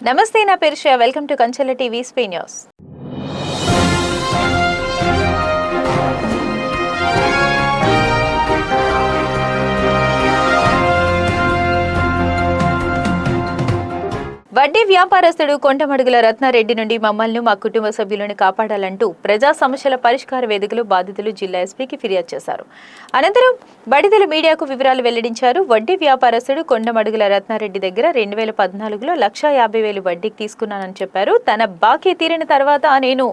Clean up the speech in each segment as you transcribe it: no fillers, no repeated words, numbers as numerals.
నమస్తే, నా పేరు Shreya. Welcome to Kanchela TV స్పే న్యూస్. వడ్డీ వ్యాపారస్తుడు కొంటమడుగుల రత్నారెడ్డి నుండి మమ్మల్ని మా కుటుంబ సభ్యులను కాపాడాలంటూ ప్రజా సమస్యల పరిష్కార వేదికలు బాధితులు జిల్లా ఎస్పీకి ఫిర్యాదు చేశారు. అనంతరం బాధితులు మీడియాకు వివరాలు వెల్లడించారు. వడ్డీ వ్యాపారస్తుడు కొండమడుగుల రత్నారెడ్డి దగ్గర 2014లో 1,50,000 వడ్డీకి తీసుకున్నానని చెప్పారు. తన బాకీ తీరిన తర్వాత నేను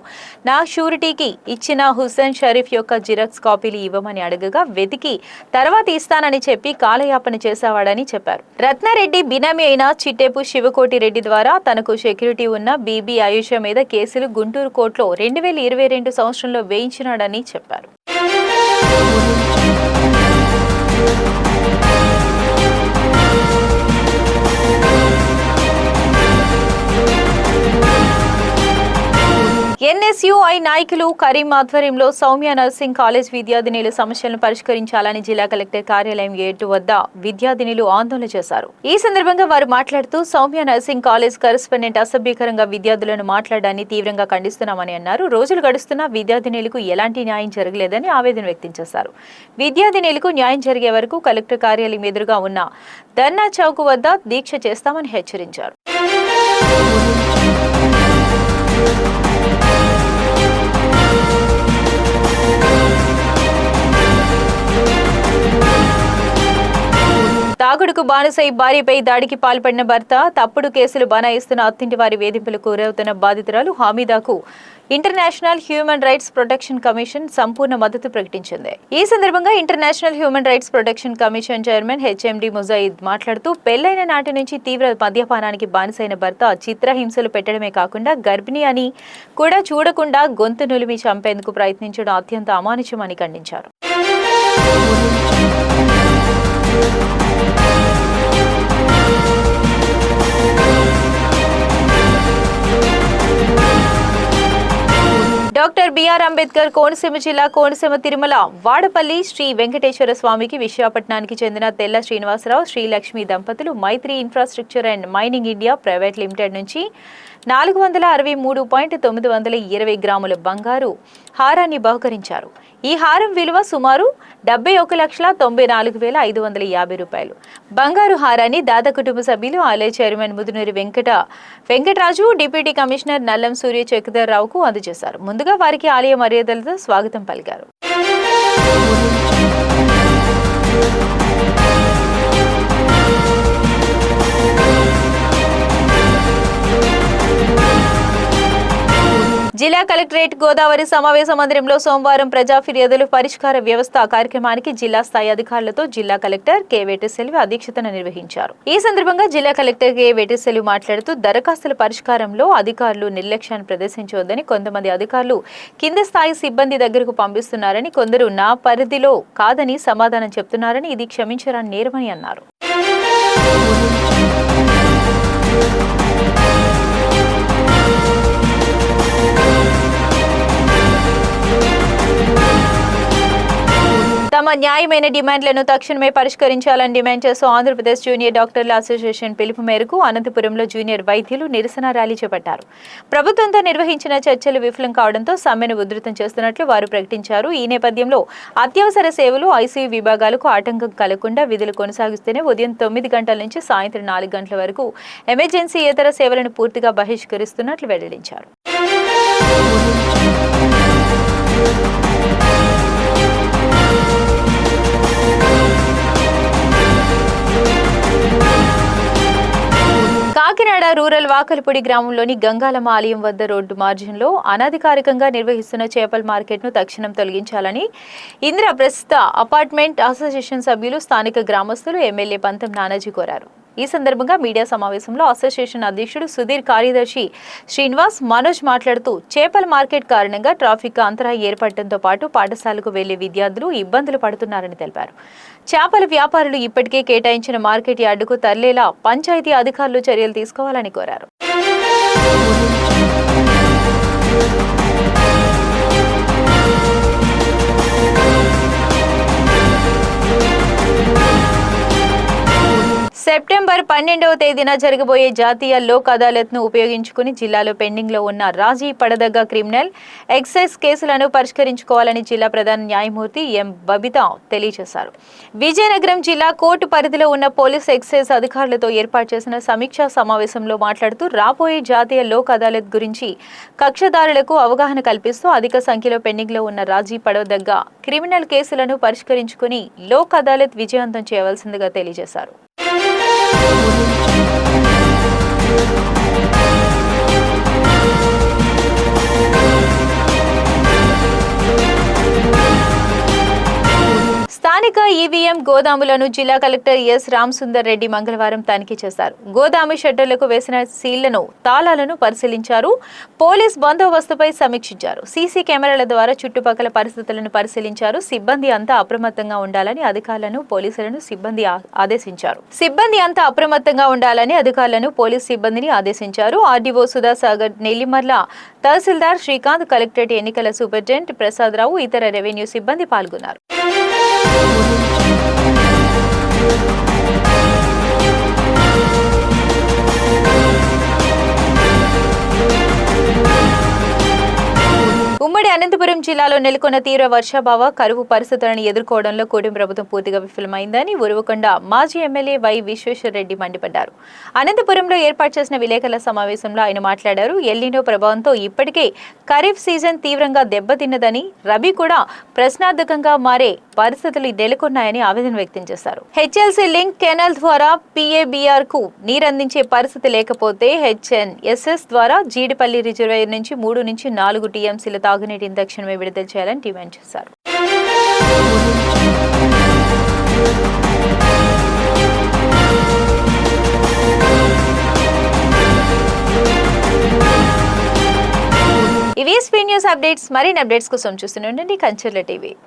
నా షూరిటీకి ఇచ్చిన హుస్సేన్ షరీఫ్ యొక్క జిరాక్స్ కాపీలు ఇవ్వమని అడగగా వెతికి తర్వాత ఇస్తానని చెప్పి కాలయాపన చేసేవాడని చెప్పారు. రత్నారెడ్డి బినామీ అయిన చిట్టేపు శివకోటి రెడ్డి ద్వారా తనకు సెక్యూరిటీ ఉన్న బీబీ ఆయుష మీద కేసులు గుంటూరు కోర్టులో 2022 సంవత్సరంలో వేయించినాడని చెప్పారు. ఎన్ఎస్యుఐ నాయకులు కరీం ఆధ్వర్యంలో సౌమ్య నర్సింగ్ కాలేజ్ విద్యార్థినుల సమస్యలను పరిష్కరించాలని జిల్లా కలెక్టర్ కార్యాలయం గేటు వద్ద విద్యార్థినులు ఆందోళన చేశారు. ఈ సందర్భంగా వారు మాట్లాడుతూ సౌమ్య నర్సింగ్ కాలేజ్ కరెస్పాండెంట్ అసభ్యకరంగా విద్యార్థులను మాట్లాడడాన్ని తీవ్రంగా ఖండిస్తున్నామని అన్నారు. రోజులు గడుస్తున్నా విద్యార్థినులకు ఎలాంటి న్యాయం జరగలేదని ఆవేదన వ్యక్తం చేశారు. విద్యార్థినులకు న్యాయం జరిగే వరకు కలెక్టర్ కార్యాలయం ఎదురుగా ఉన్న ధర్నా చౌక్ వద్ద దీక్ష చేస్తామని హెచ్చరించారు. తాగుడుకు బానిసై భార్యపై దాడికి పాల్పడిన భర్త, తప్పుడు కేసులు బనాయిస్తున్న అత్తింటి వారి వేధింపులకు గురవుతున్న బాధితురాలు హమీదాకు international human rights protection commission సంపూర్ణ మద్దతు ప్రకటించింది. ఈ సందర్భంగా international human rights protection commission chairman HMD Mujahid మాట్లాడుతూ పెళ్లైన నాటి నుంచి తీవ్ర మద్యపానానికి బానిసైన భర్త చిత్రహింసలు పెట్టడమే కాకుండా గర్భిణి అని కూడా చూడకుండా గొంతు నులిమి చంపేందుకు ప్రయత్నించడం అత్యంత అమానుషమని ఖండించారు. డాక్టర్ బిఆర్ అంబేద్కర్ కోనసీమ జిల్లా కోనసీమ తిరుమల వాడపల్లి శ్రీ వెంకటేశ్వర స్వామికి విశాఖపట్నానికి చెందిన తెల్ల శ్రీనివాసరావు, శ్రీలక్ష్మి దంపతులు Maitri infrastructure and mining India private limited నుంచి 463.920 గ్రాముల బంగారు హారాన్ని బహుకరించారు. ఈ హారం విలువ సుమారు 71,94,550 రూపాయలు. బంగారు హారాన్ని దాదా కుటుంబ సభ్యులు ఆలయ chairman Mudunuri Venkataraju, deputy commissioner Nallam Surya Chakradhar రావుకు అందజేశారు. ముందుగా వారికి ఆలయ మర్యాదలతో స్వాగతం పలికారు. జిల్లా కలెక్టరేట్ గోదావరి సమావేశ మందిరంలో సోమవారం ప్రజా ఫిర్యాదుల పరిష్కార వ్యవస్థ కార్యక్రమానికి జిల్లా స్థాయి అధికారులతో జిల్లా కలెక్టర్ కె వెట్టిసెల్వి అధ్యక్షతన నిర్వహించారు. ఈ సందర్భంగా జిల్లా కలెక్టర్ కె వెట్టిసెల్వి మాట్లాడుతూ దరఖాస్తుల పరిష్కారంలో అధికారులు నిర్లక్ష్యాన్ని ప్రదర్శించవద్దని, కొంతమంది అధికారులు కింద స్థాయి సిబ్బంది దగ్గరకు పంపిస్తున్నారని, కొందరు నా పరిధిలో కాదని సమాధానం చెప్తున్నారని, ఇది క్షమించరాని నేరమని అన్నారు. తమ న్యాయమైన డిమాండ్లను తక్షణమే పరిష్కరించాలని డిమాండ్ చేస్తూ ఆంధ్రప్రదేశ్ జూనియర్ డాక్టర్ల అసోసియేషన్ పిలుపు మేరకు అనంతపురంలో జూనియర్ వైద్యులు నిరసన ర్యాలీ చేపట్టారు. ప్రభుత్వంతో నిర్వహించిన చర్చలు విఫలం కావడంతో సమ్మెను ఉధృతం చేస్తున్నట్లు వారు ప్రకటించారు. ఈ నేపథ్యంలో అత్యవసర సేవలు, ఐసీయూ విభాగాలకు ఆటంకం కలగకుండా విధులు కొనసాగిస్తేనే ఉదయం 9 గంటల నుంచి సాయంత్రం 4 గంటల వరకు ఎమర్జెన్సీ ఇతర సేవలను పూర్తిగా బహిష్కరిస్తున్నట్లు వెల్లడించారు. కాకినాడ రూరల్ వాకలపూడి గ్రామంలోని గంగాలమ్మ ఆలయం వద్ద రోడ్డు మార్జిన్లో అనధికారికంగా నిర్వహిస్తున్న చేపల మార్కెట్ను తక్షణం తొలగించాలని ఇంద్రప్రస్థ అపార్ట్మెంట్ అసోసియేషన్ సభ్యులు, స్థానిక గ్రామస్తులు ఎమ్మెల్యే పంతం నానాజీ కోరారు. ఈ సందర్భంగా మీడియా సమావేశంలో అసోసియేషన్ అధ్యక్షుడు సుధీర్, కార్యదర్శి శ్రీనివాస్, మనోజ్ మాట్లాడుతూ చేపల మార్కెట్ కారణంగా ట్రాఫిక్ అంతరాయం ఏర్పడటంతో పాటు పాఠశాలకు వెళ్లే విద్యార్థులు ఇబ్బందులు పడుతున్నారని తెలిపారు. చేపల వ్యాపారులు ఇప్పటికే కేటాయించిన మార్కెట్ యార్డుకు తరలేలా పంచాయతీ అధికారులు చర్యలు తీసుకోవాలని కోరారు. సెప్టెంబర్ 12వ తేదీన జరగబోయే జాతీయ లోక్ అదాలత్ను ఉపయోగించుకుని జిల్లాలో పెండింగ్లో ఉన్న రాజీ పడదగ్గ క్రిమినల్ ఎక్సైజ్ కేసులను పరిష్కరించుకోవాలని జిల్లా ప్రధాన న్యాయమూర్తి ఎం బబితా తెలియజేశారు. విజయనగరం జిల్లా కోర్టు పరిధిలో ఉన్న పోలీస్ ఎక్సైజ్ అధికారులతో ఏర్పాటు చేసిన సమీక్షా సమావేశంలో మాట్లాడుతూ రాబోయే జాతీయ లోక్ అదాలత్ గురించి కక్షదారులకు అవగాహన కల్పిస్తూ అధిక సంఖ్యలో పెండింగ్లో ఉన్న రాజీ పడదగ్గ క్రిమినల్ కేసులను పరిష్కరించుకుని లోక్ అదాలత్ విజయవంతం చేయవలసిందిగా తెలియజేశారు. స్థానిక ఈవీఎం గోదాములను జిల్లా కలెక్టర్ ఎస్ రామసుందర్ రెడ్డి మంగళవారం తనిఖీ చేశారు. గోదాము షట్టర్లకు వేసిన సీళ్లను, తాళాలను పరిశీలించారు. పోలీస్ బందోబస్తుపై సమీక్షించారు. సీసీ కెమెరాల ద్వారా చుట్టుపక్కల పరిస్థితులను పరిశీలించారు. సిబ్బంది అంతా అప్రమత్తంగా ఉండాలని అధికారులను, పోలీసులను పోలీస్ సిబ్బందిని ఆదేశించారు. ఆర్డీఓ సుధాసాగర్, నెల్లిమర్ల తహసీల్దార్ శ్రీకాంత్, కలెక్టరేట్ ఎన్నికల సూపరింటెండెంట్ ప్రసాదరావు, ఇతర రెవెన్యూ సిబ్బంది పాల్గొన్నారు. ఉమ్మడి అనంతపురం జిల్లాలో నెలకొన్న తీవ్ర వర్షాభావ, కరువు పరిస్థితులను ఎదుర్కోవడంలో కూటమి ప్రభుత్వం పూర్తిగా విఫలమైందని ఉరువకొండ మాజీ ఎమ్మెల్యే వై విశ్వేశ్వరరెడ్డి మండిపడ్డారు. అనంతపురంలో ఏర్పాటు చేసిన విలేకరుల సమావేశంలో ఆయన మాట్లాడారు. ఎల్నినో ప్రభావంతో ఇప్పటికే ఖరీఫ్ సీజన్ తీవ్రంగా దెబ్బతిన్నదని, రబీ కూడా ప్రశ్నార్థకంగా మారే పరిస్థితులు నెలకొన్నాయని ఆవేదన వ్యక్తం చేశారు. హెచ్ఎల్సీ లింక్ కెనాల్ ద్వారా PABR కు నీరందించే పరిస్థితి లేకపోతే HNSS ద్వారా జీడిపల్లి రిజర్వాయర్ నుంచి 3 నుంచి 4 TMCల తాగునీటిని తక్షణమే విడుదల చేయాలని డిమాండ్ చేశారు. ఇవి స్పీ న్యూస్ అప్డేట్స్. మరిన్ని అప్డేట్స్ కోసం చూస్తూనే ఉండండి కంచర్ల టీవీ.